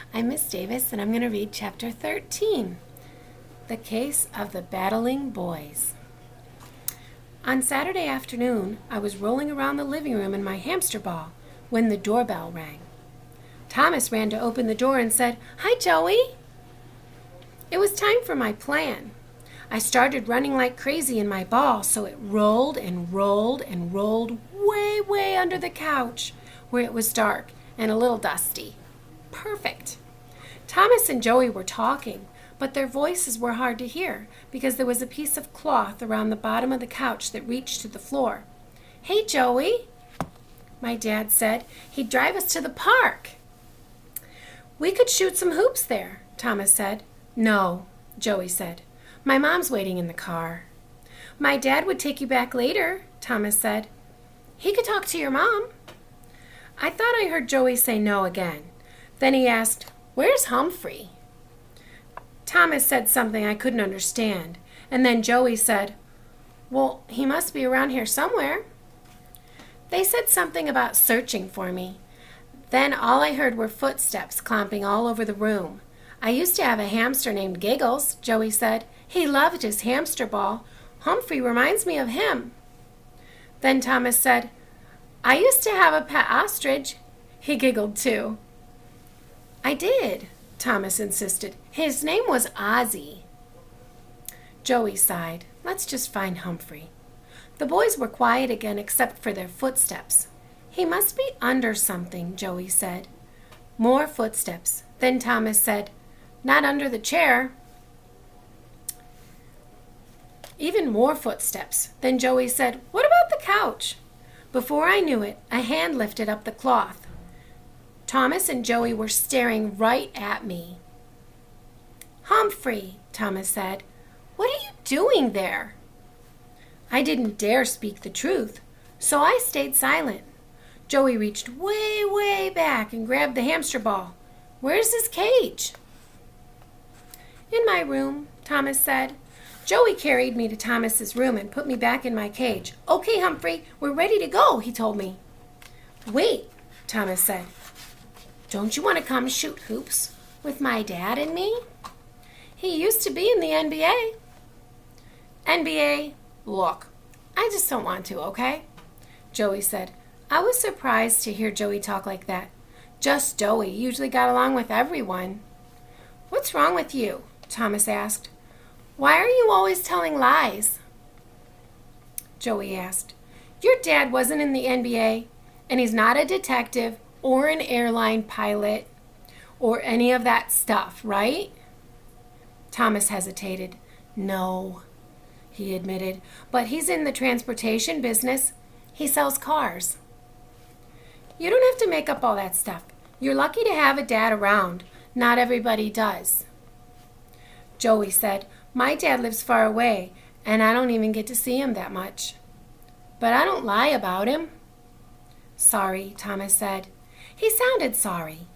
I'm Miss Davis, and I'm going to read Chapter 13, The Case of the Battling Boys. On Saturday afternoon, I was rolling around the living room in my hamster ball when the doorbell rang. Thomas ran to open the door and said, "Hi, Joey." It was time for my plan. I started running like crazy in my ball, so it rolled and rolled and rolled way under the couch, where it was dark and a little dusty. Perfect. Thomas and Joey were talking, but their voices were hard to hear because there was a piece of cloth around the bottom of the couch that reached to the floor. "Hey, Joey," my dad said. "He'd drive us to the park." "We could shoot some hoops there," Thomas said. "No," Joey said. "My mom's waiting in the car." "My dad would take you back later," Thomas said. "He could talk to your mom." I thought I heard Joey say no again. Then he asked, "Where's Humphrey?" Thomas said something I couldn't understand, and then Joey said, "Well, he must be around here somewhere." They said something about searching for me. Then all I heard were footsteps clomping all over the room. "I used to have a hamster named Giggles," Joey said. "He loved his hamster ball. Humphrey reminds me of him." Then Thomas said, "I used to have a pet ostrich." He giggled too. "I did," Thomas insisted. "His name was Ozzy." Joey sighed. "Let's just find Humphrey." The boys were quiet again except for their footsteps. "He must be under something," Joey said. More footsteps. Then Thomas said, "Not under the chair." Even more footsteps. Then Joey said, "What about the couch?" Before I knew it, a hand lifted up the cloth. Thomas and Joey were staring right at me. "Humphrey," Thomas said, "what are you doing there?" I didn't dare speak the truth, so I stayed silent. Joey reached way back and grabbed the hamster ball. "Where's his cage?" "In my room," Thomas said. Joey carried me to Thomas's room and put me back in my cage. "Okay, Humphrey, we're ready to go," he told me. "Wait," Thomas said. "Don't you want to come shoot hoops with my dad and me? He used to be in the NBA." "NBA? Look, I just don't want to, okay?" Joey said. I was surprised to hear Joey talk like that. Just Joey usually got along with everyone. "What's wrong with you?" Thomas asked. "Why are you always telling lies?" Joey asked. "Your dad wasn't in the NBA, and he's not a detective or an airline pilot or any of that stuff, right?" Thomas hesitated. "No," he admitted, "but he's in the transportation business. He sells cars." "You don't have to make up all that stuff. You're lucky to have a dad around. Not everybody does." Joey said, "My dad lives far away, and I don't even get to see him that much." "But I don't lie about him." "Sorry," Thomas said. He sounded sorry.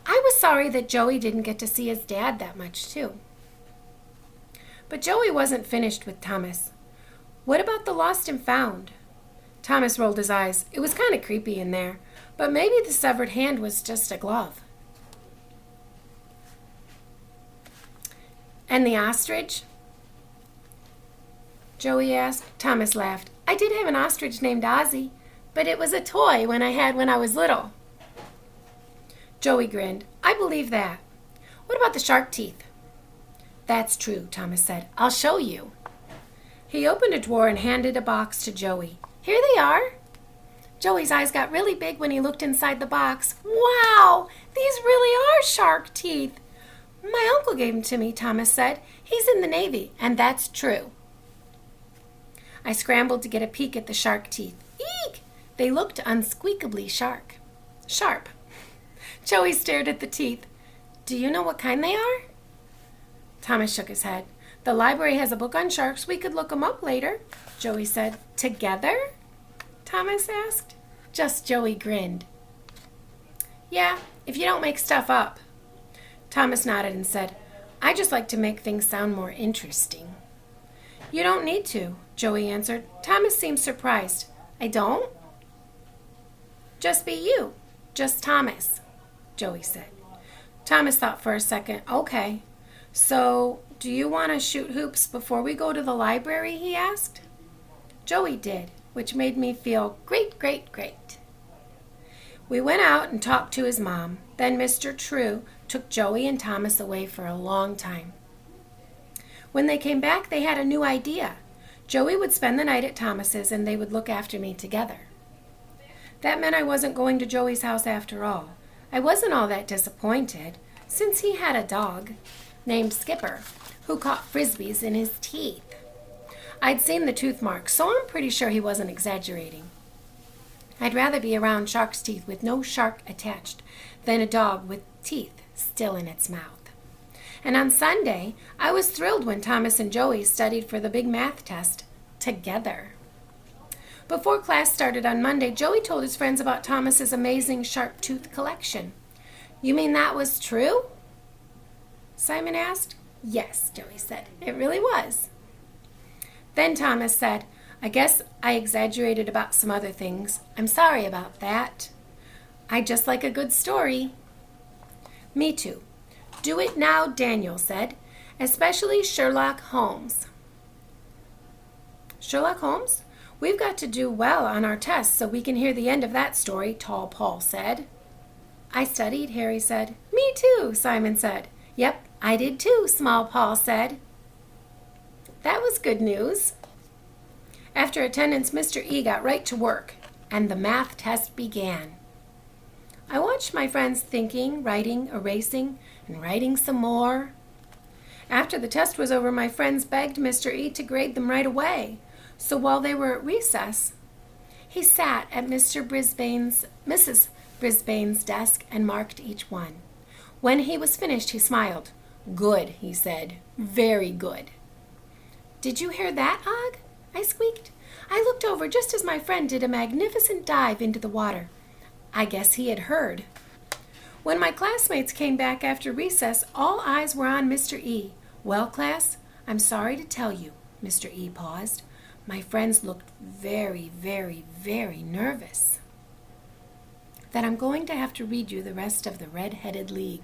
I was sorry that Joey didn't get to see his dad that much, too. But Joey wasn't finished with Thomas. "What about the lost and found?" Thomas rolled his eyes. It was kind of creepy in there, but maybe the severed hand was just a glove. "And the ostrich?" Joey asked. Thomas laughed. "I did have an ostrich named Ozzy, but it was a toy when I was little." Joey grinned. "I believe that. What about the shark teeth?" "That's true," Thomas said. "I'll show you." He opened a drawer and handed a box to Joey. "Here they are." Joey's eyes got really big when he looked inside the box. "Wow, these really are shark teeth." "My uncle gave them to me," Thomas said. "He's in the Navy, and that's true." I scrambled to get a peek at the shark teeth. Eek! They looked unsqueakably sharp. Joey stared at the teeth. "Do you know what kind they are?" Thomas shook his head. "The library has a book on sharks. We could look them up later," Joey said. "Together?" Thomas asked. Just Joey grinned. "Yeah, if you don't make stuff up." Thomas nodded and said, "I just like to make things sound more interesting." "You don't need to," Joey answered. Thomas seemed surprised. "I don't?" "Just be you. Just Thomas," Joey said. Thomas thought for a second. Okay, so do you want to shoot hoops before we go to the library, he asked. Joey did, which made me feel great, great, great. We went out and talked to his mom. Then Mr. True took Joey and Thomas away for a long time. When they came back, they had a new idea. Joey would spend the night at Thomas's and they would look after me together. That meant I wasn't going to Joey's house after all. I wasn't all that disappointed, since he had a dog named Skipper who caught frisbees in his teeth. I'd seen the tooth marks, so I'm pretty sure he wasn't exaggerating. I'd rather be around shark's teeth with no shark attached than a dog with teeth still in its mouth. And on Sunday, I was thrilled when Thomas and Joey studied for the big math test together. Before class started on Monday, Joey told his friends about Thomas's amazing shark tooth collection. You mean that was true? Simon asked. Yes, Joey said. It really was. Then Thomas said, I guess I exaggerated about some other things. I'm sorry about that. I just like a good story. Me too. Do it now, Daniel said, especially Sherlock Holmes. Sherlock Holmes? We've got to do well on our tests so we can hear the end of that story, Tall Paul said. I studied, Harry said. Me too, Simon said. Yep, I did too, Small Paul said. That was good news. After attendance, Mr. E got right to work, and the math test began. I watched my friends thinking, writing, erasing, and writing some more. After the test was over, my friends begged Mr. E to grade them right away. So while they were at recess, he sat at Mrs. Brisbane's desk and marked each one. When he was finished, he smiled. Good, he said. Very good. Did you hear that, Og? I squeaked. I looked over just as my friend did a magnificent dive into the water. I guess he had heard. When my classmates came back after recess, all eyes were on Mr. E. Well, class, I'm sorry to tell you, Mr. E paused. My friends looked very, very, very nervous. That I'm going to have to read you the rest of the Red-Headed League.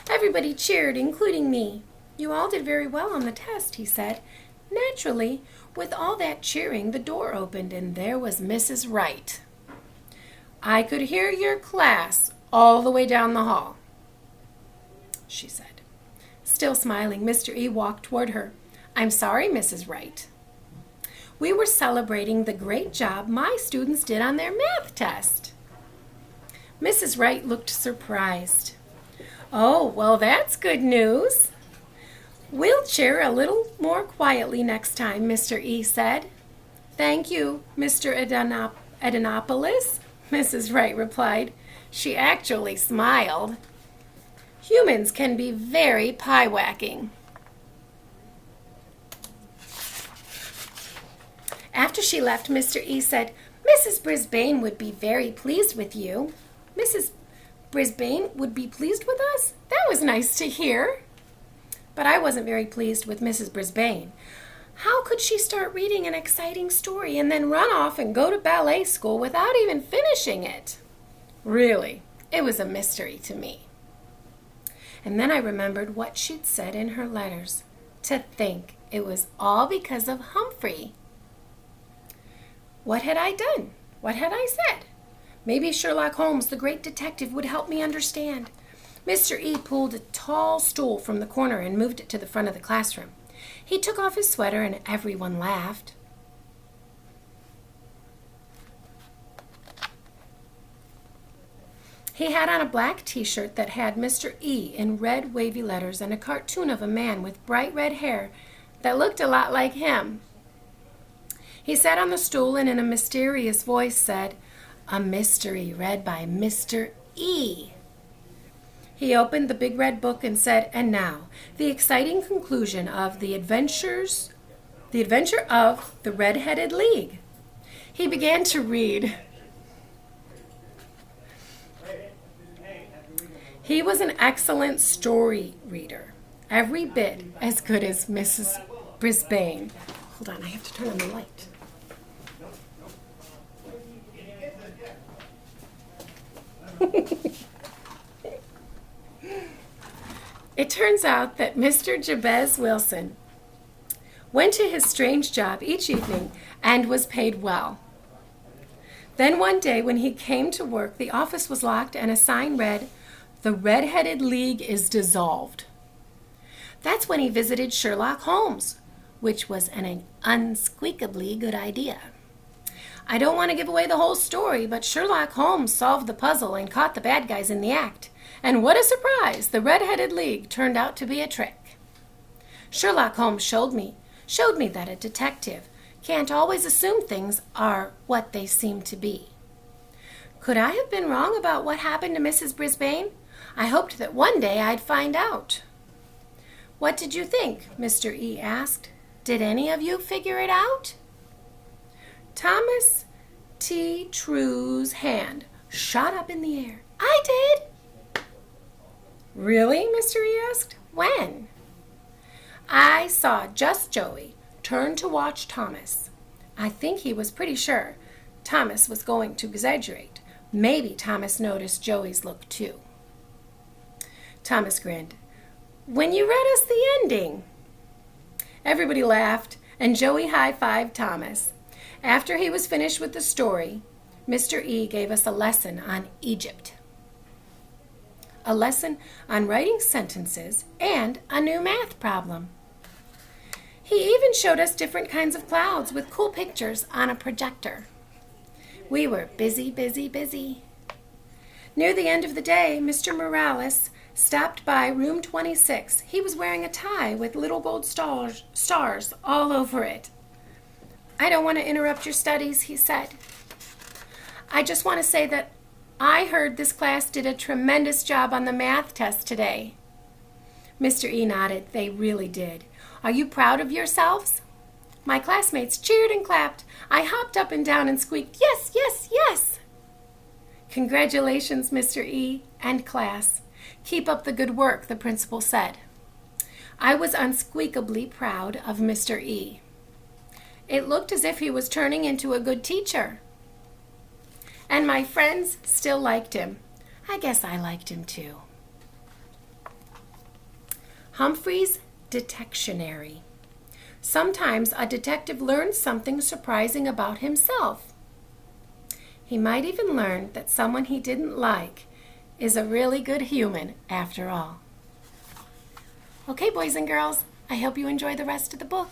Everybody cheered, including me. You all did very well on the test, he said. Naturally, with all that cheering, the door opened and there was Mrs. Wright. I could hear your class all the way down the hall, she said. Still smiling, Mr. E walked toward her. I'm sorry, Mrs. Wright. We were celebrating the great job my students did on their math test. Mrs. Wright looked surprised. Oh, well, that's good news. We'll cheer a little more quietly next time, Mr. E said. Thank you, Mr. Edenopoulos, Mrs. Wright replied. She actually smiled. Humans can be very pie-whacking. After she left, Mr. E said, Mrs. Brisbane would be very pleased with you. Mrs. Brisbane would be pleased with us? That was nice to hear. But I wasn't very pleased with Mrs. Brisbane. How could she start reading an exciting story and then run off and go to ballet school without even finishing it? Really, it was a mystery to me. And then I remembered what she'd said in her letters. To think it was all because of Humphrey. What had I done? What had I said? Maybe Sherlock Holmes, the great detective, would help me understand. Mr. E pulled a tall stool from the corner and moved it to the front of the classroom. He took off his sweater and everyone laughed. He had on a black t-shirt that had Mr. E in red wavy letters and a cartoon of a man with bright red hair that looked a lot like him. He sat on the stool and in a mysterious voice said, "A mystery read by Mr. E." He opened the big red book and said, "And now, the exciting conclusion of the adventure of the Red-Headed League." He began to read. He was an excellent story reader, every bit as good as Mrs. Brisbane. Hold on, I have to turn on the light. It turns out that Mr. Jabez Wilson went to his strange job each evening and was paid well. Then one day when he came to work, the office was locked and a sign read, "The Red-Headed League is dissolved." That's when he visited Sherlock Holmes, which was an unsqueakably good idea. I don't want to give away the whole story, but Sherlock Holmes solved the puzzle and caught the bad guys in the act. And what a surprise! The Red-Headed League turned out to be a trick. Sherlock Holmes showed me that a detective can't always assume things are what they seem to be. Could I have been wrong about what happened to Mrs. Brisbane? I hoped that one day I'd find out. What did you think? Mr. E asked. Did any of you figure it out? Thomas T. True's hand shot up in the air. I did. Really? Mr. E asked. When? I saw just Joey turn to watch Thomas. I think he was pretty sure Thomas was going to exaggerate. Maybe Thomas noticed Joey's look too. Thomas grinned. When you read us the ending. Everybody laughed, and Joey high-fived Thomas. After he was finished with the story, Mr. E gave us a lesson on Egypt. A lesson on writing sentences, and a new math problem. He even showed us different kinds of clouds with cool pictures on a projector. We were busy, busy, busy. Near the end of the day, Mr. Morales stopped by room 26. He was wearing a tie with little gold stars all over it. I don't want to interrupt your studies, he said. I just want to say that I heard this class did a tremendous job on the math test today. Mr. E nodded. They really did. Are you proud of yourselves? My classmates cheered and clapped. I hopped up and down and squeaked, yes, yes, yes. Congratulations, Mr. E and class. Keep up the good work, the principal said. I was unsqueakably proud of Mr. E. It looked as if he was turning into a good teacher. And my friends still liked him. I guess I liked him too. Humphrey's Detectionary. Sometimes a detective learns something surprising about himself. He might even learn that someone he didn't like is a really good human after all. Okay, boys and girls, I hope you enjoy the rest of the book.